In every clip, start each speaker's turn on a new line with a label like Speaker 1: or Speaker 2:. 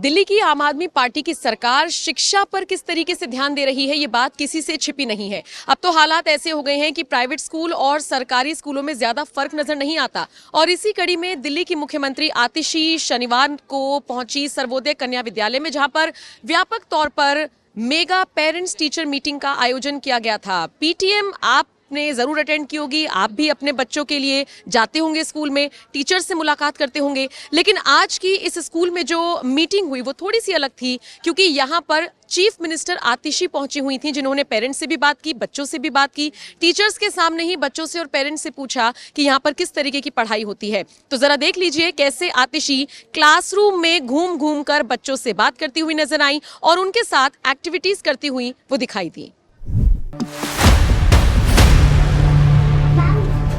Speaker 1: दिल्ली की आम आदमी पार्टी की सरकार शिक्षा पर किस तरीके से ध्यान दे रही है, ये बात किसी से छिपी नहीं है। अब तो हालात ऐसे हो गए हैं कि प्राइवेट स्कूल और सरकारी स्कूलों में ज्यादा फर्क नजर नहीं आता। और इसी कड़ी में दिल्ली की मुख्यमंत्री आतिशी शनिवार को पहुंची सर्वोदय कन्या विद्यालय में, जहां पर व्यापक तौर पर मेगा पेरेंट्स टीचर मीटिंग का आयोजन किया गया था। पीटीएम आपने जरूर अटेंड की होगी, आप भी अपने बच्चों के लिए जाते होंगे, स्कूल में टीचर से मुलाकात करते होंगे। लेकिन आज की इस स्कूल में जो मीटिंग हुई वो थोड़ी सी अलग थी, क्योंकि यहाँ पर चीफ मिनिस्टर आतिशी पहुंची हुई थी, जिन्होंने पेरेंट्स से भी बात की, बच्चों से भी बात की, टीचर्स के सामने ही बच्चों से और पेरेंट्स से पूछा कि यहाँ पर किस तरीके की पढ़ाई होती है। तो जरा देख लीजिए कैसे आतिशी क्लासरूम में घूम घूम कर बच्चों से बात करती हुई नजर आई और उनके साथ एक्टिविटीज करती हुई वो दिखाई दी।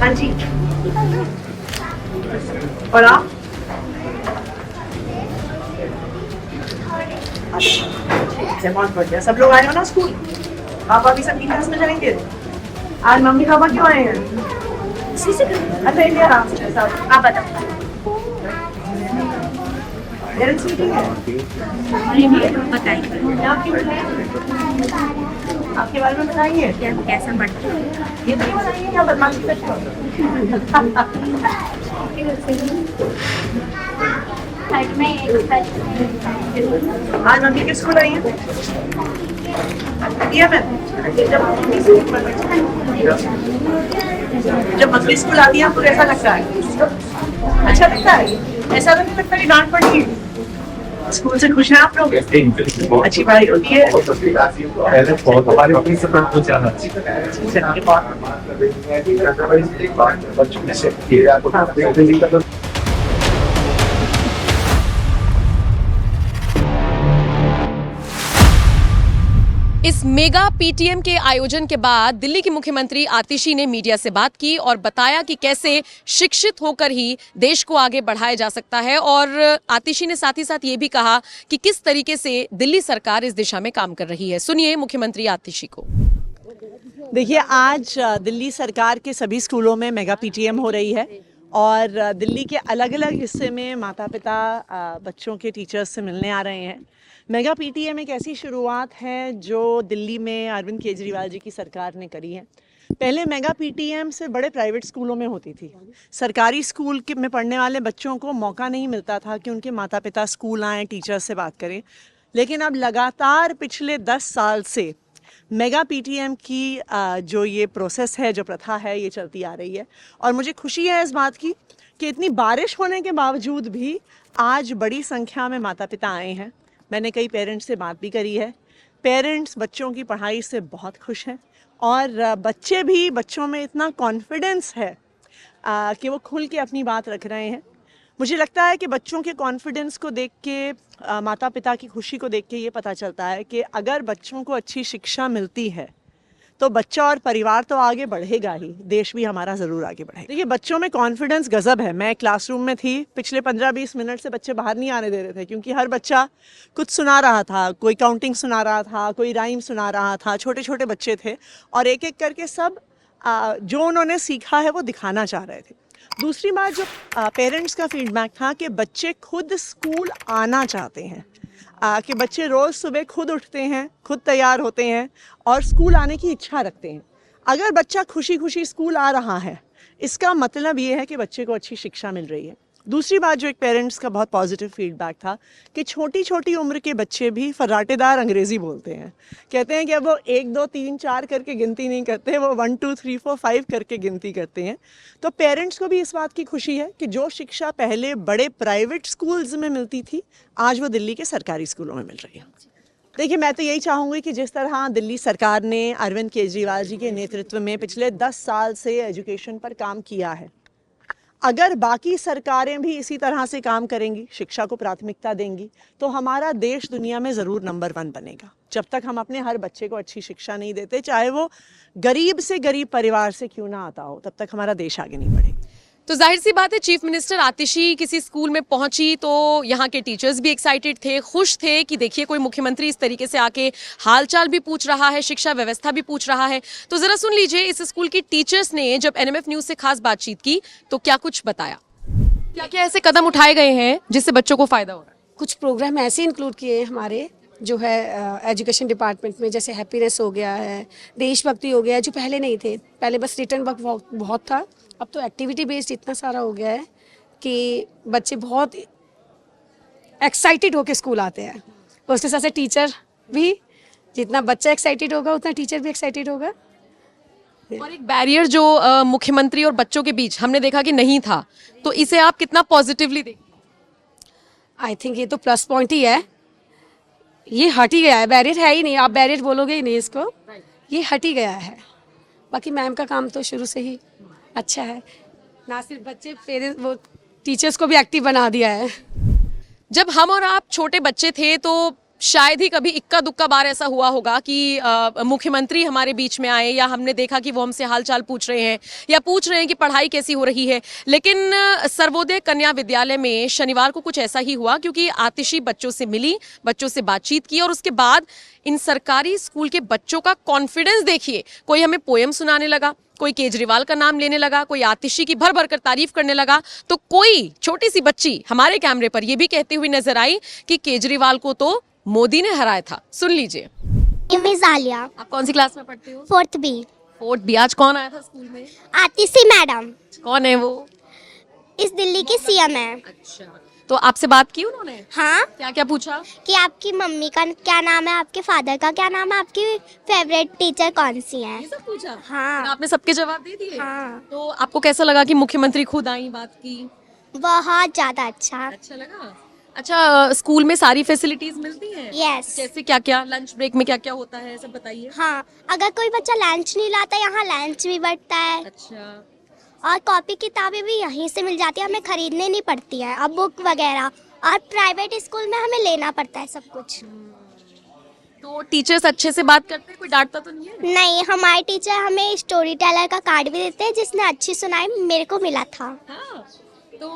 Speaker 2: हाँ जी। और आप? अच्छा, बहुत बढ़िया। सब लोग आए हो ना स्कूल? पापा भी सबकी क्लास में जाएंगे? आज मम्मी पापा क्यों आए हैं? अच्छा, इंडिया आराम से आप बताओ। पेरेंट्स मीटिंग है? बताइए आपके बारे में बताइए, कैसा पढ़ते हैं? ये नहीं बताइए क्या बदमाशी करते हो? आज मम्मी के स्कूल आई है? जब मम्मी स्कूल आती है आपको कैसा लगता है? अच्छा लगता है? ऐसा तो नहीं लगता कि डांट पड़ी है? स्कूल से खुश हैं आप लोग? अच्छी पढ़ाई होती है?
Speaker 1: इस मेगा पीटीएम के आयोजन के बाद दिल्ली की मुख्यमंत्री आतिशी ने मीडिया से बात की और बताया कि कैसे शिक्षित होकर ही देश को आगे बढ़ाया जा सकता है। और आतिशी ने साथ ही साथ ये भी कहा कि किस तरीके से दिल्ली सरकार इस दिशा में काम कर रही है। सुनिए मुख्यमंत्री आतिशी को।
Speaker 3: देखिए, आज दिल्ली सरकार के सभी स्कूलों में मेगा पीटीएम हो रही है और दिल्ली के अलग अलग हिस्से में माता पिता बच्चों के टीचर्स से मिलने आ रहे हैं। मेगा पीटीएम एक ऐसी शुरुआत है जो दिल्ली में अरविंद केजरीवाल जी की सरकार ने करी है। पहले मेगा पीटीएम सिर्फ बड़े प्राइवेट स्कूलों में होती थी। सरकारी स्कूल में पढ़ने वाले बच्चों को मौका नहीं मिलता था कि उनके माता पिता स्कूल आएँ, टीचर्स से बात करें। लेकिन अब लगातार पिछले 10 साल से मेगा पीटीएम की जो ये प्रोसेस है, जो प्रथा है, ये चलती आ रही है। और मुझे खुशी है इस बात की कि इतनी बारिश होने के बावजूद भी आज बड़ी संख्या में माता पिता आए हैं। मैंने कई पेरेंट्स से बात भी करी है। पेरेंट्स बच्चों की पढ़ाई से बहुत खुश हैं और बच्चों में इतना कॉन्फिडेंस है कि वो खुल के अपनी बात रख रहे हैं। मुझे लगता है कि बच्चों के कॉन्फिडेंस को देख के, माता पिता की खुशी को देख के ये पता चलता है कि अगर बच्चों को अच्छी शिक्षा मिलती है तो बच्चा और परिवार तो आगे बढ़ेगा ही, देश भी हमारा ज़रूर आगे बढ़ेगा। देखिए, बच्चों में कॉन्फिडेंस गज़ब है। मैं क्लासरूम में थी, पिछले 15-20 मिनट से बच्चे बाहर नहीं आने दे रहे थे, क्योंकि हर बच्चा कुछ सुना रहा था। कोई काउंटिंग सुना रहा था, कोई राइम सुना रहा था। छोटे छोटे बच्चे थे और एक एक करके सब जो उन्होंने सीखा है वो दिखाना चाह रहे थे। दूसरी बात जो पेरेंट्स का फीडबैक था कि बच्चे खुद स्कूल आना चाहते हैं, कि बच्चे रोज़ सुबह खुद उठते हैं, खुद तैयार होते हैं और स्कूल आने की इच्छा रखते हैं। अगर बच्चा खुशी खुशी स्कूल आ रहा है, इसका मतलब ये है कि बच्चे को अच्छी शिक्षा मिल रही है। दूसरी बात जो एक पेरेंट्स का बहुत पॉजिटिव फीडबैक था कि छोटी छोटी उम्र के बच्चे भी फर्राटेदार अंग्रेज़ी बोलते हैं। कहते हैं कि अब वो 1 2 3 4 करके गिनती नहीं करते, वो 1 2 3 4 5 करके गिनती करते हैं। तो पेरेंट्स को भी इस बात की खुशी है कि जो शिक्षा पहले बड़े प्राइवेट स्कूल्स में मिलती थी, आज वो दिल्ली के सरकारी स्कूलों में मिल रही है। देखिए, मैं तो यही चाहूँगी कि जिस तरह दिल्ली सरकार ने अरविंद केजरीवाल जी के नेतृत्व में पिछले 10 साल से एजुकेशन पर काम किया है, अगर बाकी सरकारें भी इसी तरह से काम करेंगी, शिक्षा को प्राथमिकता देंगी, तो हमारा देश दुनिया में ज़रूर नंबर 1 बनेगा। जब तक हम अपने हर बच्चे को अच्छी शिक्षा नहीं देते, चाहे वो गरीब से गरीब परिवार से क्यों ना आता हो, तब तक हमारा देश आगे नहीं बढ़ेगा।
Speaker 1: तो जाहिर सी बात है, चीफ मिनिस्टर आतिशी किसी स्कूल में पहुंची तो यहाँ के टीचर्स भी एक्साइटेड थे, खुश थे कि देखिए कोई मुख्यमंत्री इस तरीके से आके हालचाल भी पूछ रहा है, शिक्षा व्यवस्था भी पूछ रहा है। तो जरा सुन लीजिए इस स्कूल की टीचर्स ने जब एनएमएफ न्यूज से खास बातचीत की तो क्या कुछ बताया, क्या क्या ऐसे कदम उठाए गए हैं जिससे बच्चों को फायदा हो रहा है।
Speaker 4: कुछ प्रोग्राम ऐसे इंक्लूड किए हैं हमारे जो है एजुकेशन डिपार्टमेंट में, जैसे हैप्पीनेस हो गया है, देशभक्ति हो गया है, जो पहले नहीं थे। पहले बस रिटर्न वर्क बहुत था, अब तो एक्टिविटी बेस्ड इतना सारा हो गया है कि बच्चे बहुत एक्साइटेड होकर स्कूल आते हैं। उसके साथ साथ टीचर भी, जितना बच्चा एक्साइटेड होगा उतना टीचर भी एक्साइटेड होगा।
Speaker 1: और एक बैरियर जो मुख्यमंत्री और बच्चों के बीच हमने देखा कि नहीं था, तो इसे आप कितना पॉजिटिवली देखते हैं?
Speaker 4: आई थिंक ये तो प्लस पॉइंट ही है, ये हट ही गया है, बैरियर है ही नहीं, आप बैरियर बोलोगे ही नहीं इसको, ये हट ही गया है। बाकी मैम का काम तो शुरू से ही अच्छा है, ना सिर्फ बच्चे, पेरेंट्स, वो टीचर्स को भी एक्टिव बना दिया है।
Speaker 1: जब हम और आप छोटे बच्चे थे तो शायद ही कभी इक्का दुक्का बार ऐसा हुआ होगा कि मुख्यमंत्री हमारे बीच में आए, या हमने देखा कि वो हमसे हालचाल पूछ रहे हैं या पूछ रहे हैं कि पढ़ाई कैसी हो रही है। लेकिन सर्वोदय कन्या विद्यालय में शनिवार को कुछ ऐसा ही हुआ, क्योंकि आतिशी बच्चों से मिली, बच्चों से बातचीत की, और उसके बाद इन सरकारी स्कूल के बच्चों का कॉन्फिडेंस देखिए। कोई हमें पोएम सुनाने लगा, कोई केजरीवाल का नाम लेने लगा, कोई आतिशी की भर भर कर तारीफ करने लगा, तो कोई छोटी सी बच्ची हमारे कैमरे पर यह भी कहती हुई नजर आई कि केजरीवाल को तो मोदी ने हराया था। सुन लीजिए।
Speaker 5: मिस आलिया।
Speaker 1: आप कौन सी क्लास में पढ़ते हो?
Speaker 5: 4th B.
Speaker 1: 4th B. आज कौन आया था स्कूल में?
Speaker 5: आतिशी मैडम।
Speaker 1: कौन है वो?
Speaker 5: इस दिल्ली की सीएम है।
Speaker 1: अच्छा, तो आपसे बात की उन्होंने?
Speaker 5: हाँ।
Speaker 1: क्या क्या पूछा?
Speaker 5: कि आपकी मम्मी का क्या नाम है, आपके फादर का क्या नाम है, आपकी फेवरेट टीचर कौन सी है?
Speaker 1: ये सब पूछा?
Speaker 5: हाँ।
Speaker 1: आपने सबके जवाब दे दिए?
Speaker 5: हाँ।
Speaker 1: तो आपको कैसा लगा कि मुख्यमंत्री खुद आई, बात की?
Speaker 5: बहुत ज्यादा अच्छा।
Speaker 1: अच्छा लगा। अच्छा, स्कूल में सारी फैसिलिटीज मिलती हैं?
Speaker 5: यस।
Speaker 1: जैसे क्या क्या, लंच ब्रेक में क्या क्या होता है, सब बताइए।
Speaker 5: हाँ, अगर कोई बच्चा लंच नहीं लाता, यहाँ लंच भी बढ़ता है।
Speaker 1: अच्छा,
Speaker 5: और कॉपी किताबें भी यहीं से मिल जाती है, हमें खरीदने नहीं पड़ती है अब बुक वगैरह। और प्राइवेट स्कूल में हमें लेना पड़ता है सब कुछ।
Speaker 1: तो टीचर्स अच्छे से बात करते हैं, कोई डांटता तो नहीं है?
Speaker 5: नहीं, हमारे टीचर हमें स्टोरी टेलर का कार्ड भी देते हैं, जिसने अच्छी सुनाई मेरे को मिला था।
Speaker 1: हाँ। तो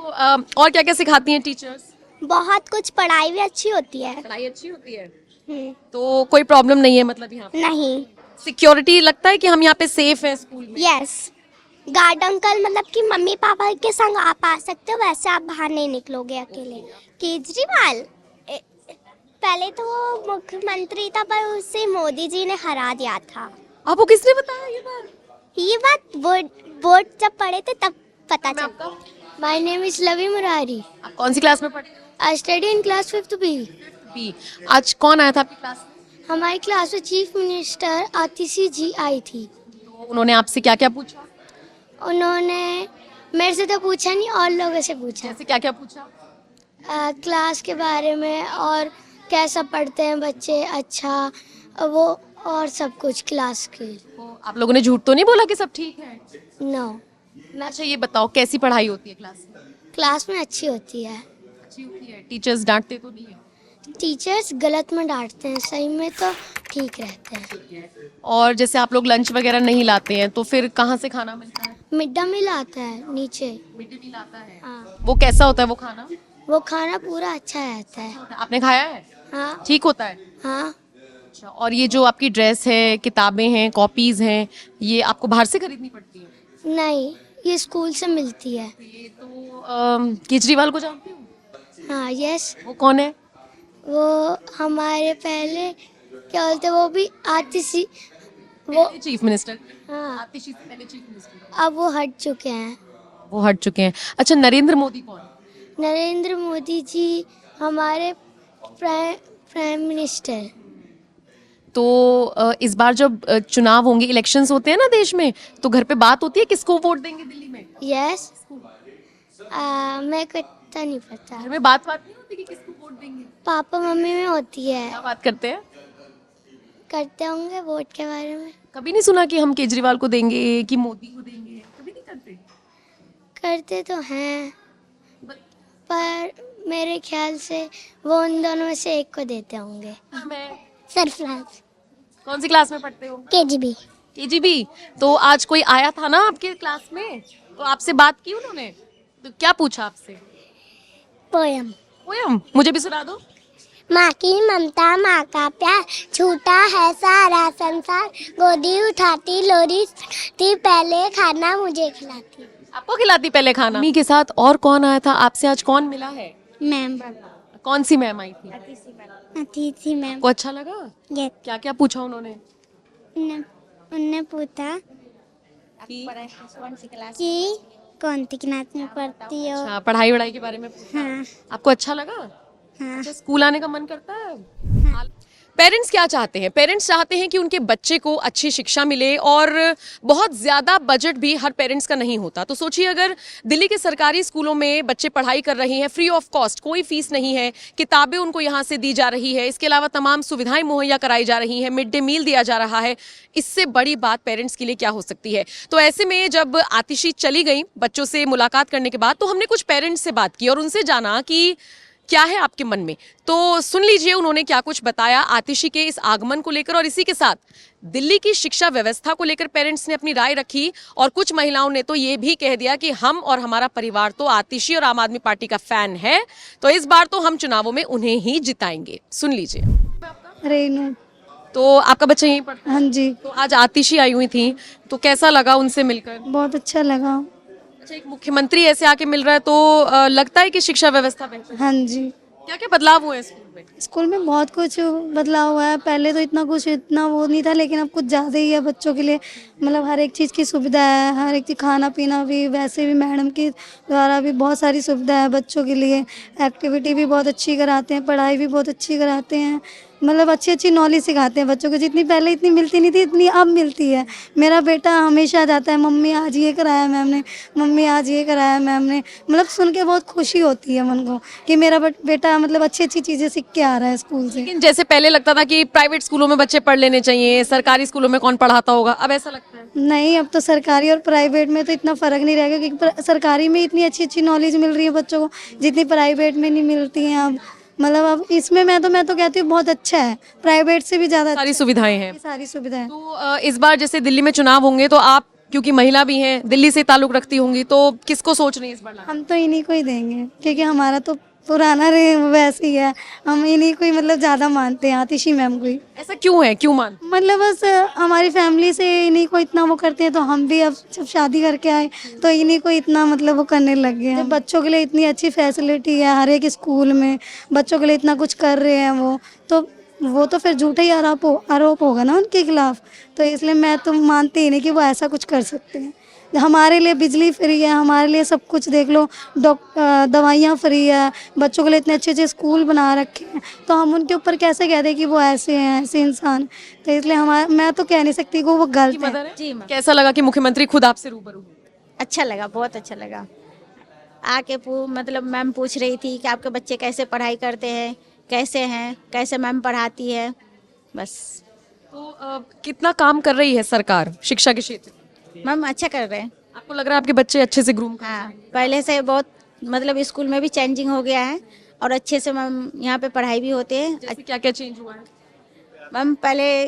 Speaker 1: और क्या क्या सिखाती हैं टीचर्स?
Speaker 5: बहुत कुछ, पढ़ाई भी अच्छी होती है।
Speaker 1: पढ़ाई अच्छी होती है, तो कोई प्रॉब्लम नहीं है मतलब यहाँ पे?
Speaker 5: नहीं।
Speaker 1: सिक्योरिटी लगता है कि हम यहाँ पे सेफ हैं स्कूल में?
Speaker 5: यस। गार्ड अंकल मतलब कि मम्मी पापा के संग आप आ सकते हो, वैसे आप बाहर नहीं निकलोगे अकेले। केजरीवाल पहले तो वो मुख्यमंत्री था, पर उसे मोदी जी ने हरा दिया था।
Speaker 1: आपको किसने बताया ये बात?
Speaker 5: ये बात बोर्ड जब पढ़े थे तब पता चला। My name is Lovey Murari.
Speaker 1: आप कौन सी क्लास में पढ़ते हो?
Speaker 5: I study in class 5th B.
Speaker 1: B. आज कौन आया था आपकी क्लास में?
Speaker 5: हमारी क्लास में चीफ मिनिस्टर आतिशी जी आई थी।
Speaker 1: तो उन्होंने आपसे क्या क्या पूछा?
Speaker 5: उन्होंने मेरे से तो पूछा नहीं, और लोगों से पूछा।
Speaker 1: जैसे क्या क्या पूछा?
Speaker 5: क्लास के बारे में, और कैसा पढ़ते हैं बच्चे, अच्छा वो, और सब कुछ क्लास के।
Speaker 1: तो आप लोगों ने झूठ तो नहीं बोला कि सब ठीक है?
Speaker 5: नो।
Speaker 1: अच्छा, ये बताओ कैसी पढ़ाई होती है क्लास में?
Speaker 5: क्लास में अच्छी होती है।
Speaker 1: अच्छी होती है। टीचर्स डांटते तो नहीं है?
Speaker 5: टीचर्स गलत में डांटते हैं, सही में तो ठीक रहते हैं।
Speaker 1: और जैसे आप लोग लंच वगैरह नहीं लाते हैं तो फिर कहाँ से खाना मिलता है?
Speaker 5: मिड डे मील आता है नीचे।
Speaker 1: मिड डे मील आता है।
Speaker 5: हाँ।
Speaker 1: वो कैसा होता है वो खाना?
Speaker 5: वो खाना पूरा अच्छा रहता है।
Speaker 1: आपने खाया है?
Speaker 5: हाँ।
Speaker 1: ठीक होता है?
Speaker 5: हाँ।
Speaker 1: अच्छा, और ये जो आपकी ड्रेस है, किताबें हैं, कॉपीज हैं, ये आपको बाहर से खरीदनी पड़ती है?
Speaker 5: नहीं, ये स्कूल से मिलती है।
Speaker 1: ये तो केजरीवाल को जानते हो?
Speaker 5: हाँ। यस।
Speaker 1: वो कौन है?
Speaker 5: वो हमारे पहले क्या बोलते, वो भी आतिशी, वो
Speaker 1: चीफ मिनिस्टर।
Speaker 5: हाँ,
Speaker 1: आतिशी से पहले चीफ मिनिस्टर।
Speaker 5: अब वो हट चुके हैं।
Speaker 1: वो हट चुके हैं। अच्छा, नरेंद्र मोदी कौन है?
Speaker 5: नरेंद्र मोदी जी हमारे प्राइम मिनिस्टर।
Speaker 1: तो इस बार जब चुनाव होंगे, इलेक्शंस होते हैं ना देश में, तो घर पे बात होती है किसको वोट देंगे दिल्ली में?
Speaker 5: यस। मैं को इतना नहीं पता।
Speaker 1: घर में बात नहीं होती कि किसको वोट देंगे?
Speaker 5: पापा मम्मी में होती है।
Speaker 1: क्या बात करते हैं?
Speaker 5: करते होंगे वोट के बारे में।
Speaker 1: कभी नहीं सुना कि हम केजरीवाल को देंगे कि मोदी को देंगे? कभी नहीं करते?
Speaker 5: करते तो हैं, पर मेरे ख्याल से वो उन दोनों में से एक को देते होंगे।
Speaker 1: मैं।
Speaker 5: सरफराज।
Speaker 1: कौन सी क्लास में पढ़ते हो?
Speaker 5: केजीबी।
Speaker 1: केजीबी। तो आज कोई आया था ना आपके क्लास में, तो आपसे बात की उन्होंने? तो क्या पूछा आपसे?
Speaker 5: पोयम।
Speaker 1: पोयम मुझे भी सुना दो।
Speaker 5: माँ की ममता, माँ का प्यार, छूटा है सारा संसार, गोदी उठाती लोरी थी, पहले खाना मुझे खिलाती।
Speaker 1: आपको खिलाती पहले खाना? मम्मी के साथ और कौन आया था आपसे? आज कौन मिला है?
Speaker 5: मैम।
Speaker 1: कौन सी मैम आई थी?
Speaker 5: अतिथि मैम।
Speaker 1: आपको अच्छा लगा?
Speaker 5: ये
Speaker 1: क्या क्या पूछा उन्होंने?
Speaker 5: उनने पूछा
Speaker 1: कि
Speaker 5: कि कौन सी क्लास में पढ़ती हो।
Speaker 1: अच्छा, पढ़ाई वढ़ाई के बारे में पूछा।
Speaker 5: हाँ
Speaker 1: आपको अच्छा लगा?
Speaker 5: हाँ
Speaker 1: अच्छा, स्कूल आने का मन करता है? पेरेंट्स क्या चाहते हैं? पेरेंट्स चाहते हैं कि उनके बच्चे को अच्छी शिक्षा मिले और बहुत ज़्यादा बजट भी हर पेरेंट्स का नहीं होता। तो सोचिए अगर दिल्ली के सरकारी स्कूलों में बच्चे पढ़ाई कर रहे हैं, फ्री ऑफ कॉस्ट, कोई फीस नहीं है, किताबें उनको यहाँ से दी जा रही है, इसके अलावा तमाम सुविधाएं मुहैया कराई जा रही हैं, मिड डे मील दिया जा रहा है, इससे बड़ी बात पेरेंट्स के लिए क्या हो सकती है? तो ऐसे में जब आतिशी चली गई बच्चों से मुलाकात करने के बाद, तो हमने कुछ पेरेंट्स से बात की और उनसे जाना कि क्या है आपके मन में। तो सुन लीजिए उन्होंने क्या कुछ बताया आतिशी के इस आगमन को लेकर, और इसी के साथ दिल्ली की शिक्षा व्यवस्था को लेकर पेरेंट्स ने अपनी राय रखी और कुछ महिलाओं ने तो ये भी कह दिया कि हम और हमारा परिवार तो आतिशी और आम आदमी पार्टी का फैन है, तो इस बार तो हम चुनावों में उन्हें ही जिताएंगे। सुन लीजिए।
Speaker 6: रेनू।
Speaker 1: तो आपका बच्चा यहीं पढ़ता है?
Speaker 6: हाँ जी,
Speaker 1: तो आज आतिशी आई हुई थी, तो कैसा लगा उनसे मिलकर?
Speaker 6: बहुत अच्छा लगा।
Speaker 1: अच्छा, एक मुख्यमंत्री ऐसे आके मिल रहा है तो लगता है कि शिक्षा व्यवस्था बेहतर है।
Speaker 6: हाँ जी,
Speaker 1: क्या क्या बदलाव हुए हैं स्कूल में?
Speaker 6: स्कूल में बहुत कुछ बदलाव हुआ है। पहले तो इतना वो नहीं था, लेकिन अब कुछ ज़्यादा ही है बच्चों के लिए। मतलब हर एक चीज़ की सुविधा है, हर एक चीज़, खाना पीना भी, वैसे भी मैडम के द्वारा भी बहुत सारी सुविधा है बच्चों के लिए। एक्टिविटी भी बहुत अच्छी कराते हैं, पढ़ाई भी बहुत अच्छी कराते हैं। मतलब अच्छी अच्छी नॉलेज सिखाते हैं बच्चों को, जितनी पहले इतनी मिलती नहीं थी, इतनी अब मिलती है। मेरा बेटा हमेशा जाता है, मम्मी आज ये कराया मैम ने, मम्मी आज ये कराया मैम ने। मतलब सुन के बहुत खुशी होती है मन को कि मेरा बेटा मतलब अच्छी अच्छी चीज़ें सीख के आ रहा है स्कूल से।
Speaker 1: लेकिन जैसे पहले लगता था कि प्राइवेट स्कूलों में बच्चे पढ़ लेने चाहिए, सरकारी स्कूलों में कौन पढ़ाता होगा, अब ऐसा लगता है?
Speaker 6: नहीं, अब तो सरकारी और प्राइवेट में तो इतना फ़र्क नहीं रहेगा, क्योंकि सरकारी में इतनी अच्छी अच्छी नॉलेज मिल रही है बच्चों को, जितनी प्राइवेट में नहीं मिलती हैं अब। मतलब अब इसमें मैं तो कहती हूँ बहुत अच्छा है, प्राइवेट से भी ज़्यादा
Speaker 1: सारी सुविधाएं हैं।
Speaker 6: सारी सुविधाएं।
Speaker 1: तो इस बार जैसे दिल्ली में चुनाव होंगे तो आप क्योंकि महिला भी हैं, दिल्ली से ताल्लुक रखती होंगी, तो किसको सोच रही है इस बार लाना?
Speaker 6: हम तो इन्हीं को ही देंगे, क्योंकि हमारा तो पुराना वैसे ही है। हम इन्हीं को ही मतलब ज़्यादा मानते हैं, आतिशी मैम को ही।
Speaker 1: ऐसा क्यों है, क्यों मान?
Speaker 6: मतलब बस हमारी फैमिली से इन्हीं को इतना वो करते हैं, तो हम भी अब जब शादी करके आए तो इन्हीं को इतना मतलब वो करने लग गए हैं। बच्चों के लिए इतनी अच्छी फैसिलिटी है हर एक स्कूल में, बच्चों के लिए इतना कुछ कर रहे हैं वो तो फिर झूठा ही आरोप होगा ना उनके खिलाफ। तो इसलिए मैं तो मानती ही नहीं कि वो ऐसा कुछ कर सकते हैं। हमारे लिए बिजली फ्री है, हमारे लिए सब कुछ देख लो, दवाइयाँ फ्री है, बच्चों के लिए इतने अच्छे अच्छे स्कूल बना रखे हैं, तो हम उनके ऊपर कैसे कह दें कि वो ऐसे हैं, ऐसे इंसान। तो इसलिए मैं तो कह नहीं सकती कि वो गलत है।
Speaker 7: जी मैम,
Speaker 1: कैसा लगा कि मुख्यमंत्री खुद आपसे रूबरू हुए?
Speaker 7: अच्छा लगा, बहुत अच्छा लगा। आके मतलब मैम पूछ रही थी कि आपके बच्चे कैसे पढ़ाई करते हैं, कैसे हैं, कैसे मैम पढ़ाती है, बस।
Speaker 1: तो कितना काम कर रही है सरकार शिक्षा के क्षेत्र में?
Speaker 7: मैम अच्छा कर रहे हैं।
Speaker 1: आपको लग रहा है आपके बच्चे अच्छे से ग्रूम कर?
Speaker 7: हाँ, पहले से बहुत मतलब स्कूल में भी चेंजिंग हो गया है और अच्छे से मैम यहाँ पे पढ़ाई भी होते हैं।
Speaker 1: जैसे क्या क्या चेंज हुआ है?
Speaker 7: मैम पहले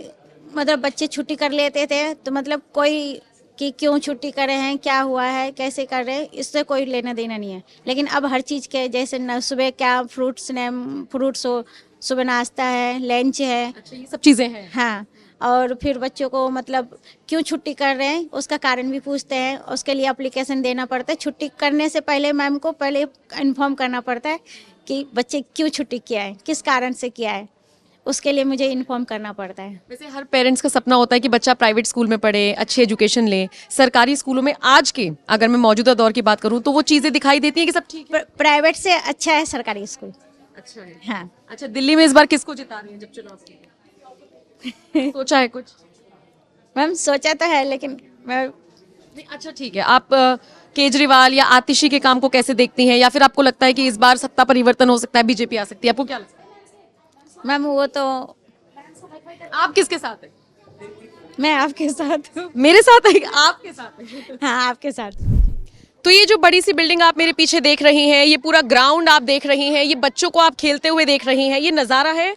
Speaker 7: मतलब बच्चे छुट्टी कर लेते थे तो मतलब कोई कि क्यों छुट्टी करे हैं, क्या हुआ है, कैसे कर रहे हैं, इससे कोई लेना देना नहीं है। लेकिन अब हर चीज़ के जैसे सुबह क्या फ्रूट्स हो, सुबह नाश्ता है, लंच है।
Speaker 1: अच्छा, ये सब चीजें हैं।
Speaker 7: हाँ, और फिर बच्चों को मतलब क्यों छुट्टी कर रहे हैं उसका कारण भी पूछते हैं, उसके लिए एप्लीकेशन देना पड़ता है। छुट्टी करने से पहले मैम को पहले इन्फॉर्म करना पड़ता है कि बच्चे क्यों छुट्टी किया है, किस कारण से किया है, उसके लिए मुझे इन्फॉर्म करना पड़ता है।
Speaker 1: वैसे हर पेरेंट्स का सपना होता है कि बच्चा प्राइवेट स्कूल में पढ़े, अच्छी एजुकेशन ले। सरकारी स्कूलों में आज के अगर मैं मौजूदा दौर की बात करूं तो वो चीजें दिखाई देती हैं कि सब ठीक है?
Speaker 7: प्राइवेट से अच्छा है सरकारी स्कूल।
Speaker 1: अच्छा है।
Speaker 7: हाँ,
Speaker 1: अच्छा, दिल्ली में इस बार किसको जिता रही है जब चुनाव की? सोचा है कुछ?
Speaker 7: मैम सोचा तो है लेकिन मैं
Speaker 1: नहीं, अच्छा ठीक है। आप केजरीवाल या आतिशी के काम को कैसे देखती हैं, या फिर आपको लगता है कि इस बार सत्ता परिवर्तन हो सकता है, बीजेपी आ सकती है? आपको क्या लगता है?
Speaker 7: मैम वो तो
Speaker 1: आप किसके साथ हैं?
Speaker 7: मैं आपके साथ हूँ।
Speaker 1: मेरे साथ है, आपके साथ है?
Speaker 7: हाँ, आपके साथ।
Speaker 1: तो ये जो बड़ी सी बिल्डिंग आप मेरे पीछे देख रही हैं, ये पूरा ग्राउंड आप देख रही हैं, ये बच्चों को आप खेलते हुए देख रही हैं, ये नज़ारा है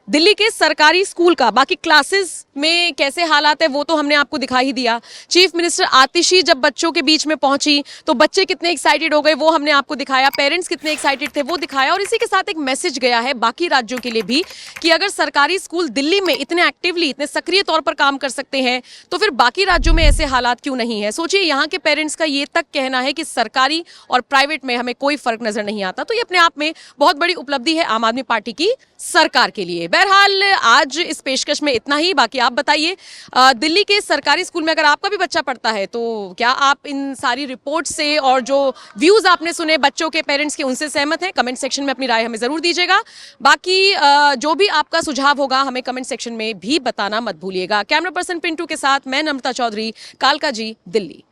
Speaker 1: दिल्ली के सरकारी स्कूल का। बाकी क्लासेस में कैसे हालात है वो तो हमने आपको दिखा ही दिया। चीफ मिनिस्टर आतिशी जब बच्चों के बीच में पहुंची तो बच्चे कितने एक्साइटेड हो गए वो हमने आपको दिखाया, पेरेंट्स कितने एक्साइटेड थे वो दिखाया, और इसी के साथ एक मैसेज गया है बाकी राज्यों के लिए भी कि अगर सरकारी स्कूल दिल्ली में इतने एक्टिवली, इतने सक्रिय तौर पर काम कर सकते हैं तो फिर बाकी राज्यों में ऐसे हालात क्यों नहीं है। सोचिए, यहाँ के पेरेंट्स का ये तक कहना है कि सरकारी और प्राइवेट में हमें कोई फर्क नजर नहीं आता। तो ये अपने आप में बहुत बड़ी उपलब्धि है आम आदमी पार्टी की सरकार के लिए। बहरहाल आज इस पेशकश में इतना ही। बाकी आप बताइए, दिल्ली के सरकारी स्कूल में अगर आपका भी बच्चा पढ़ता है तो क्या आप इन सारी रिपोर्ट से और जो व्यूज आपने सुने बच्चों के, पेरेंट्स के, उनसे सहमत हैं? कमेंट सेक्शन में अपनी राय हमें जरूर दीजिएगा। बाकी जो भी आपका सुझाव होगा हमें कमेंट सेक्शन में भी बताना मत भूलिएगा। कैमरा पर्सन पिंटू के साथ मैं नम्रता चौधरी, कालका जी, दिल्ली।